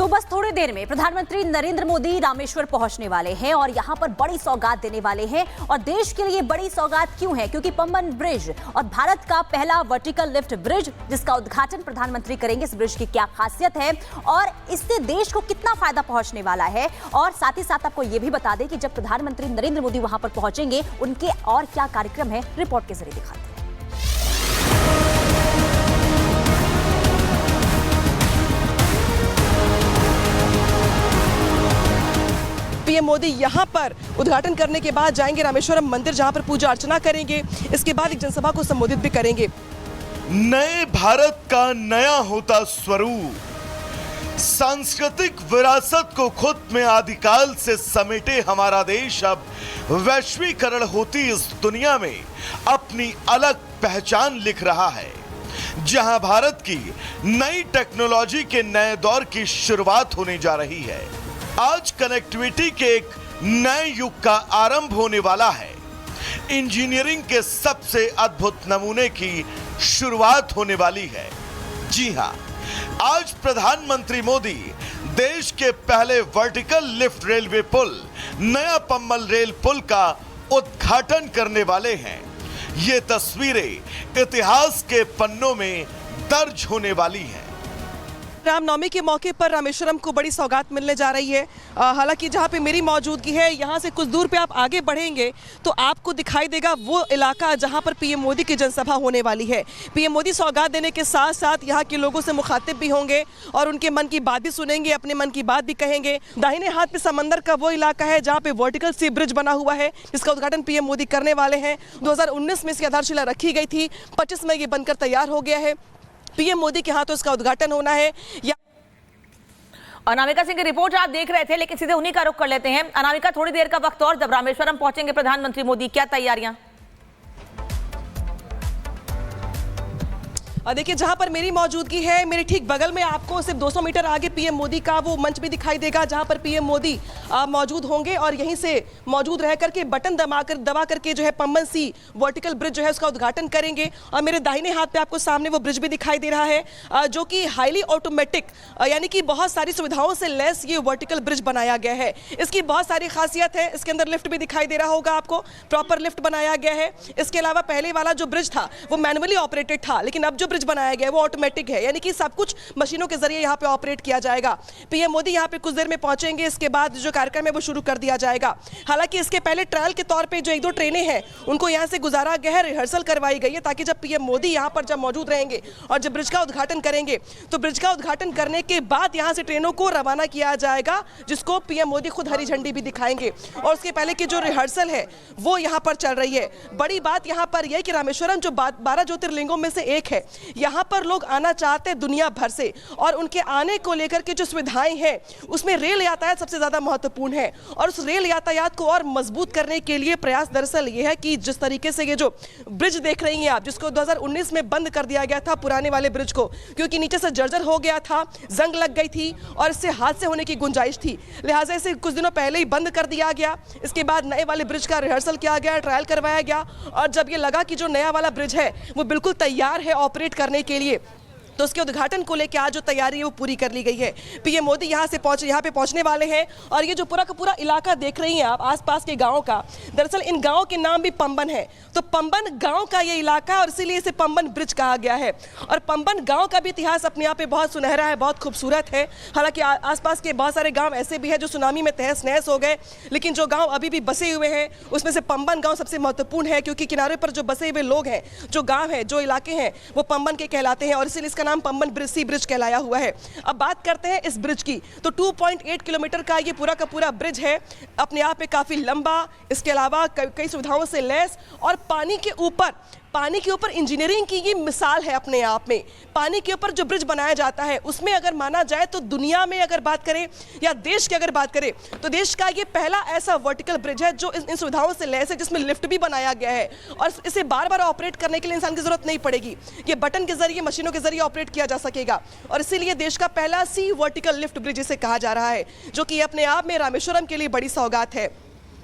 बस थोड़ी देर में प्रधानमंत्री नरेंद्र मोदी रामेश्वर पहुंचने वाले हैं और यहां पर बड़ी सौगात देने वाले हैं। और देश के लिए बड़ी सौगात क्यों है? क्योंकि पंबन ब्रिज और भारत का पहला वर्टिकल लिफ्ट ब्रिज जिसका उद्घाटन प्रधानमंत्री करेंगे। इस ब्रिज की क्या खासियत है और इससे देश को कितना फायदा पहुंचने वाला है, और साथ ही साथ आपको यह भी बता दें कि जब प्रधानमंत्री नरेंद्र मोदी वहां पर पहुंचेंगे उनके और क्या कार्यक्रम है, रिपोर्ट के जरिए दिखाते हैं। पीएम मोदी यहां पर उद्घाटन करने के बाद जाएंगे रामेश्वरम मंदिर, जहां पर पूजा अर्चना करेंगे। इसके बाद एक जनसभा को संबोधित भी करेंगे। नए भारत का नया होता स्वरूप, सांस्कृतिक विरासत को खुद में आदिकाल से समेटे हमारा देश अब वैश्वीकरण होती इस दुनिया में अपनी अलग पहचान लिख रहा है, जहां भारत की नई टेक्नोलॉजी के नए दौर की शुरुआत होने जा रही है। आज कनेक्टिविटी के एक नए युग का आरंभ होने वाला है। इंजीनियरिंग के सबसे अद्भुत नमूने की शुरुआत होने वाली है। जी हां, आज प्रधानमंत्री मोदी देश के पहले वर्टिकल लिफ्ट रेलवे पुल नया पंबन रेल पुल का उद्घाटन करने वाले हैं। ये तस्वीरें इतिहास के पन्नों में दर्ज होने वाली हैं। रामनवमी के मौके पर रामेश्वरम को बड़ी सौगात मिलने जा रही है। हालांकि जहां पे मेरी मौजूदगी है, यहां से कुछ दूर पे आप आगे बढ़ेंगे तो आपको दिखाई देगा वो इलाका जहां पर पीएम मोदी की जनसभा होने वाली है। पीएम मोदी सौगात देने के साथ साथ यहां के लोगों से मुखातिब भी होंगे और उनके मन की बात भी सुनेंगे, अपने मन की बात भी कहेंगे। दाहिने हाथ पे समंदर का वो इलाका है जहाँ पे वर्टिकल सी ब्रिज बना हुआ है, जिसका उद्घाटन पीएम मोदी करने वाले हैं। 2019 में इसकी आधारशिला रखी गई थी, 25 में ये बनकर तैयार हो गया है। पीएम मोदी के हाथों इसका उद्घाटन होना है। अनामिका सिंह की रिपोर्ट आप देख रहे थे, लेकिन सीधे उन्हीं का रुख कर लेते हैं। अनामिका, थोड़ी देर का वक्त और, जब रामेश्वरम पहुंचेंगे प्रधानमंत्री मोदी, क्या तैयारियां? देखिए, जहां पर मेरी मौजूदगी है, मेरे ठीक बगल में आपको सिर्फ 200 मीटर आगे पीएम मोदी का वो मंच भी दिखाई देगा, जहां पर पीएम मोदी मौजूद होंगे और यहीं से मौजूद रह करके बटन दबा करके जो है पंबन सी वर्टिकल ब्रिज जो है उसका उद्घाटन करेंगे। और मेरे दाहिने हाथ पे आपको सामने वो ब्रिज भी दिखाई दे रहा है, जो कि हाईली ऑटोमेटिक यानी कि बहुत सारी सुविधाओं से लैस ये वर्टिकल ब्रिज बनाया गया है। इसकी बहुत सारी खासियत है। इसके अंदर लिफ्ट भी दिखाई दे रहा होगा आपको, प्रॉपर लिफ्ट बनाया गया है। इसके अलावा पहले वाला जो ब्रिज था वो मैनुअली ऑपरेटेड था, लेकिन अब जो ब्रिज बनाया गया है वो ऑटोमेटिक है, यानी कि सब कुछ मशीनों के जरिए यहां पे ऑपरेट किया जाएगा। पीएम मोदी यहां पे कुछ देर में पहुंचेंगे, इसके बाद जो कार्यक्रम है वो शुरू कर दिया जाएगा। हालांकि इसके पहले ट्रायल के तौर पे जो 1-2 ट्रेनें हैं उनको यहां से गुजारा गया है, रिहर्सल करवाई गई है, ताकि जब पीएम मोदी यहां पर जब मौजूद रहेंगे और जब ब्रिज का उद्घाटन करेंगे तो ब्रिज का उद्घाटन करने के बाद यहां से ट्रेनों को रवाना किया जाएगा, जिसको पीएम मोदी खुद हरी झंडी भी दिखाएंगे। और उसके पहले की जो रिहर्सल है वो यहां पर चल रही है। बड़ी बात यहां पर यह कि रामेश्वरम जो 12 ज्योतिर्लिंगों में से एक है, यहां पर लोग आना चाहते हैं दुनिया भर से, और उनके आने को लेकर के जो सुविधाएं हैं उसमें रेल यातायात सबसे ज्यादा महत्वपूर्ण है। और उस रेल यातायात को और मजबूत करने के लिए प्रयास दरअसल ये है कि जिस तरीके से ये जो ब्रिज देख रही हैं आप, जिसको 2019 में बंद कर दिया गया था पुराने वाले ब्रिज को, क्योंकि नीचे से जर्जर हो गया था, जंग लग गई थी और इससे हादसे होने की गुंजाइश थी, लिहाजा इसे कुछ दिनों पहले ही बंद कर दिया गया। इसके बाद नए वाले ब्रिज का रिहर्सल किया गया, ट्रायल करवाया गया, और जब ये लगा कि जो नया वाला ब्रिज है वो बिल्कुल तैयार है ऑपरेट करने के लिए, तो उसके उद्घाटन को लेकर आज जो तैयारी है वो पूरी कर ली गई है। पीएम मोदी यहाँ पे पहुंचने वाले हैं। और ये जो पूरा का पूरा इलाका देख रही हैं आप, आसपास के गांव का, दरअसल इन गांवों के नाम भी पंबन है। तो पंबन गांव का ये इलाका है और इसीलिए इसे पंबन ब्रिज कहा गया है। और पंबन गांव का भी इतिहास अपने आप में बहुत सुनहरा है, बहुत खूबसूरत है। हालांकि आसपास के बहुत सारे गाँव ऐसे भी हैं जो सुनामी में तहस नहस हो गए, लेकिन जो गाँव अभी भी बसे हुए हैं उसमें से पंबन गाँव सबसे महत्वपूर्ण है, क्योंकि किनारे पर जो बसे हुए लोग हैं, जो गाँव हैं, जो इलाके हैं, वो पंबन के कहलाते हैं और इसीलिए इसका नाम पंबन सी ब्रिज कहलाया हुआ है। अब बात करते हैं इस ब्रिज की, तो 2.8 किलोमीटर का ये पूरा का पूरा ब्रिज है, अपने आप में काफी लंबा, इसके अलावा कई सुविधाओं से लैस, और पानी के ऊपर इंजीनियरिंग की ये मिसाल है अपने आप में। पानी के ऊपर जो ब्रिज बनाया जाता है उसमें अगर माना जाए तो दुनिया में अगर बात करें या देश की अगर बात करें तो देश का ये पहला ऐसा वर्टिकल ब्रिज है जो इन सुविधाओं से लैस है, जिसमें लिफ्ट भी बनाया गया है और इसे बार बार ऑपरेट करने के लिए इंसान की जरूरत नहीं पड़ेगी। ये बटन के जरिए, मशीनों के जरिए ऑपरेट किया जा सकेगा और इसीलिए देश का पहला सी वर्टिकल लिफ्ट ब्रिज इसे कहा जा रहा है, जो कि अपने आप में रामेश्वरम के लिए बड़ी सौगात है।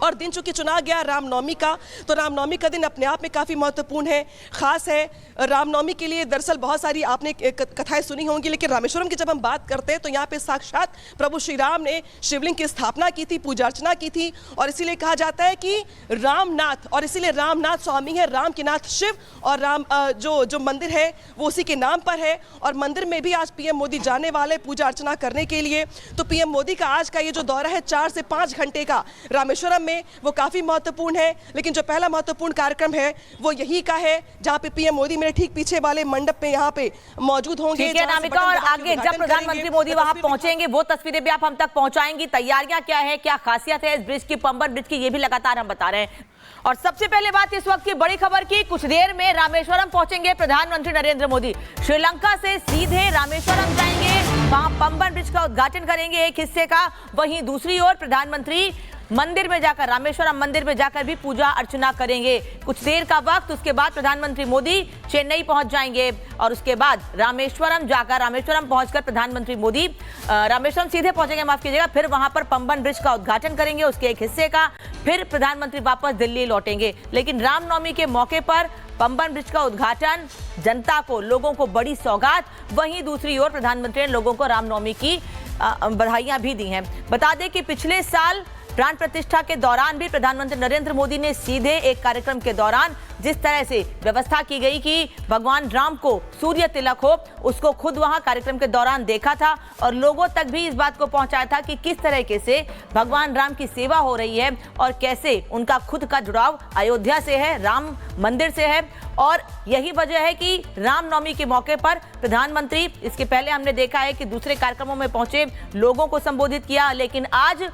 और दिन चूंकि चुना गया रामनवमी का, तो रामनवमी का दिन अपने आप में काफ़ी महत्वपूर्ण है, ख़ास है। रामनवमी के लिए दरअसल बहुत सारी आपने कथाएं सुनी होंगी, लेकिन रामेश्वरम की जब हम बात करते हैं तो यहाँ पे साक्षात प्रभु श्री राम ने शिवलिंग की स्थापना की थी, पूजा अर्चना की थी, और इसीलिए कहा जाता है कि रामनाथ, और इसीलिए रामनाथ स्वामी है, राम के नाथ शिव, और राम जो मंदिर है वो उसी के नाम पर है। और मंदिर में भी आज पीएम मोदी जाने वाले पूजा अर्चना करने के लिए। तो पीएम मोदी का आज का ये जो दौरा है 4 से 5 घंटे का रामेश्वरम में, वो काफ़ी महत्वपूर्ण है। लेकिन जो पहला महत्वपूर्ण कार्यक्रम है वो यही का है, जहाँ पे पीएम मोदी मेरे ठीक पीछे वाले मंडप में यहाँ पे मौजूद होंगे। ठीक है अनामिका, और आगे जब प्रधानमंत्री मोदी वहां पहुंचेंगे वो तस्वीरें भी आप हम तक पहुंचाएंगी। तैयारियां क्या है, क्या खासियत है इस ब्रिज की, पंबन ब्रिज की, ये भी लगातार हम बता रहे हैं। और सबसे पहले बात इस वक्त की बड़ी खबर की, कुछ देर में रामेश्वरम पहुंचेंगे प्रधानमंत्री नरेंद्र मोदी। श्रीलंका से सीधे रामेश्वरम जाएंगे, वहां पंबन ब्रिज का उद्घाटन करेंगे एक हिस्से का। वहीं दूसरी ओर प्रधानमंत्री मंदिर में जाकर, रामेश्वरम मंदिर में जाकर भी पूजा अर्चना करेंगे। कुछ देर का वक्त, उसके बाद प्रधानमंत्री मोदी चेन्नई पहुंच जाएंगे और उसके बाद रामेश्वरम पहुंचकर प्रधानमंत्री मोदी रामेश्वरम सीधे पहुंचेंगे, माफ कीजिएगा, फिर वहां पर पंबन ब्रिज का उद्घाटन करेंगे उसके एक हिस्से का, फिर प्रधानमंत्री वापस दिल्ली लौटेंगे। लेकिन रामनवमी के मौके पर पंबन ब्रिज का उद्घाटन, जनता को, लोगों को बड़ी सौगात। वहीं दूसरी ओर प्रधानमंत्री ने लोगों को रामनवमी की बधाइयां भी दी हैं। बता दें कि पिछले साल प्राण प्रतिष्ठा के दौरान भी प्रधानमंत्री नरेंद्र मोदी ने सीधे एक कार्यक्रम के दौरान जिस तरह से व्यवस्था की गई कि भगवान राम को सूर्य तिलक हो, उसको खुद वहां कार्यक्रम के दौरान देखा था और लोगों तक भी इस बात को पहुंचाया था कि किस तरीके से भगवान राम की सेवा हो रही है और कैसे उनका खुद का जुड़ाव अयोध्या से है, राम मंदिर से है। और यही वजह है कि रामनवमी के मौके पर प्रधानमंत्री, इसके पहले हमने देखा है कि दूसरे कार्यक्रमों में पहुंचे, लोगों को संबोधित किया, लेकिन आज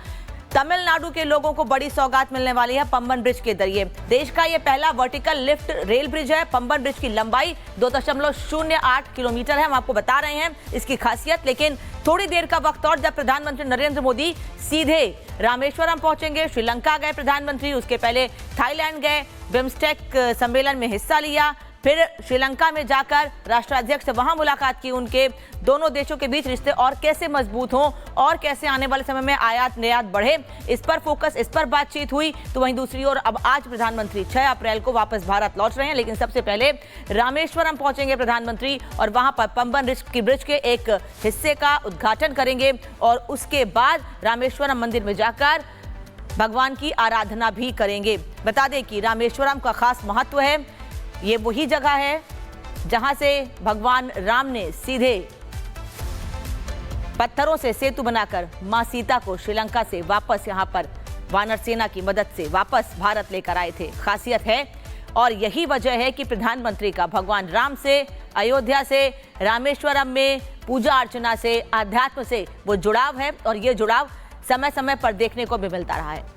तमिलनाडु के लोगों को बड़ी सौगात मिलने वाली है पंबन ब्रिज के जरिए। देश का यह पहला वर्टिकल लिफ्ट रेल ब्रिज है। पंबन ब्रिज की लंबाई 2.08 किलोमीटर है, हम आपको बता रहे हैं इसकी खासियत। लेकिन थोड़ी देर का वक्त और, जब प्रधानमंत्री नरेंद्र मोदी सीधे रामेश्वरम पहुंचेंगे, श्रीलंका गए प्रधानमंत्री, उसके पहले थाईलैंड गए, बिम्स्टेक सम्मेलन में हिस्सा लिया, फिर श्रीलंका में जाकर राष्ट्राध्यक्ष से वहां मुलाकात की। उनके दोनों देशों के बीच रिश्ते और कैसे मजबूत हों और कैसे आने वाले समय में आयात निर्यात बढ़े, इस पर फोकस, इस पर बातचीत हुई। तो वहीं दूसरी ओर अब आज प्रधानमंत्री 6 अप्रैल को वापस भारत लौट रहे हैं, लेकिन सबसे पहले रामेश्वरम पहुंचेंगे प्रधानमंत्री और वहां पर पंबन ब्रिज के एक हिस्से का उद्घाटन करेंगे और उसके बाद रामेश्वरम मंदिर में जाकर भगवान की आराधना भी करेंगे। बता दें कि रामेश्वरम का खास महत्व है। ये वही जगह है जहां से भगवान राम ने सीधे पत्थरों से सेतु बनाकर मां सीता को श्रीलंका से वापस यहां पर वानर सेना की मदद से वापस भारत लेकर आए थे। खासियत है और यही वजह है कि प्रधानमंत्री का भगवान राम से, अयोध्या से, रामेश्वरम में पूजा अर्चना से, आध्यात्म से वो जुड़ाव है और ये जुड़ाव समय समय पर देखने को भी मिलता रहा है।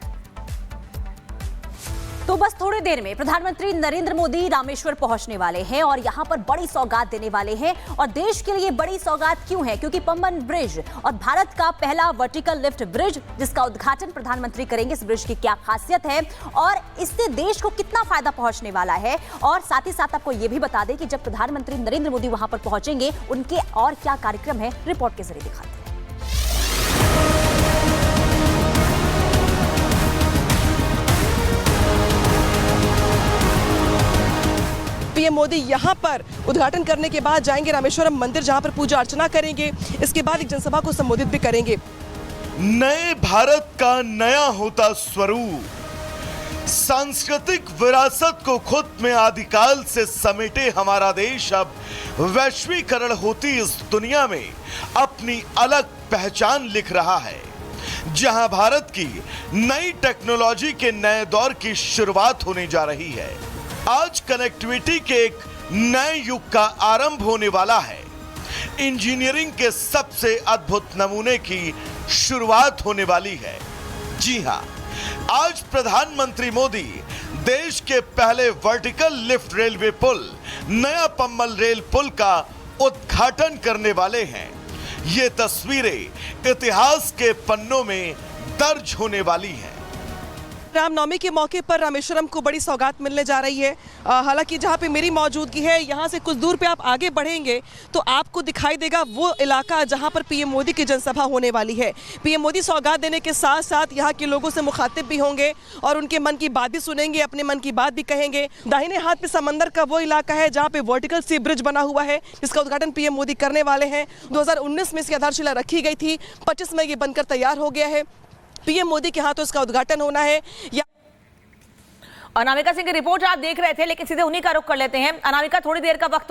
तो बस थोड़ी देर में प्रधानमंत्री नरेंद्र मोदी रामेश्वर पहुंचने वाले हैं और यहां पर बड़ी सौगात देने वाले हैं। और देश के लिए बड़ी सौगात क्यों है? क्योंकि पंबन ब्रिज और भारत का पहला वर्टिकल लिफ्ट ब्रिज, जिसका उद्घाटन प्रधानमंत्री करेंगे। इस ब्रिज की क्या खासियत है और इससे देश को कितना फायदा पहुंचने वाला है, और साथ ही साथ आपको यह भी बता दें कि जब प्रधानमंत्री नरेंद्र मोदी वहां पर पहुंचेंगे, उनके और क्या कार्यक्रम है, रिपोर्ट के जरिए दिखाते हैं। पीएम मोदी यहां पर उद्घाटन करने के बाद जाएंगे रामेश्वरम मंदिर, जहां पर पूजा अर्चना करेंगे। इसके बाद एक जनसभा को संबोधित भी करेंगे। नए भारत का नया होता स्वरूप, सांस्कृतिक विरासत को खुद में आदिकाल से समेटे हमारा देश अब वैश्वीकरण होती इस दुनिया में अपनी अलग पहचान लिख रहा है। जहां भारत की नई टेक्नोलॉजी के नए दौर की शुरुआत होने जा रही है। आज कनेक्टिविटी के एक नए युग का आरंभ होने वाला है। इंजीनियरिंग के सबसे अद्भुत नमूने की शुरुआत होने वाली है। जी हां, आज प्रधानमंत्री मोदी देश के पहले वर्टिकल लिफ्ट रेलवे पुल, नया पंबन रेल पुल का उद्घाटन करने वाले हैं। ये तस्वीरें इतिहास के पन्नों में दर्ज होने वाली हैं। रामनवमी के मौके पर रामेश्वरम को बड़ी सौगात मिलने जा रही है। हालांकि जहां पे मेरी मौजूदगी है, यहां से कुछ दूर पे आप आगे बढ़ेंगे तो आपको दिखाई देगा वो इलाका जहां पर पीएम मोदी की जनसभा होने वाली है। पीएम मोदी सौगात देने के साथ साथ यहां के लोगों से मुखातिब भी होंगे और उनके मन की बात भी सुनेंगे, अपने मन की बात भी कहेंगे। दाहिने हाथ पे समंदर का वो इलाका है जहां पे वर्टिकल सी ब्रिज बना हुआ है, जिसका उद्घाटन पीएम मोदी करने वाले हैं। 2019 में इसकी आधारशिला रखी गई थी, 25 में ये बनकर तैयार हो गया है। पीएम मोदी के हाथों इसका उद्घाटन होना है। अनामिका सिंह की रिपोर्ट आप देख रहे थे, लेकिन सीधे उन्हीं का रुख कर लेते हैं। अनामिका, थोड़ी देर का वक्त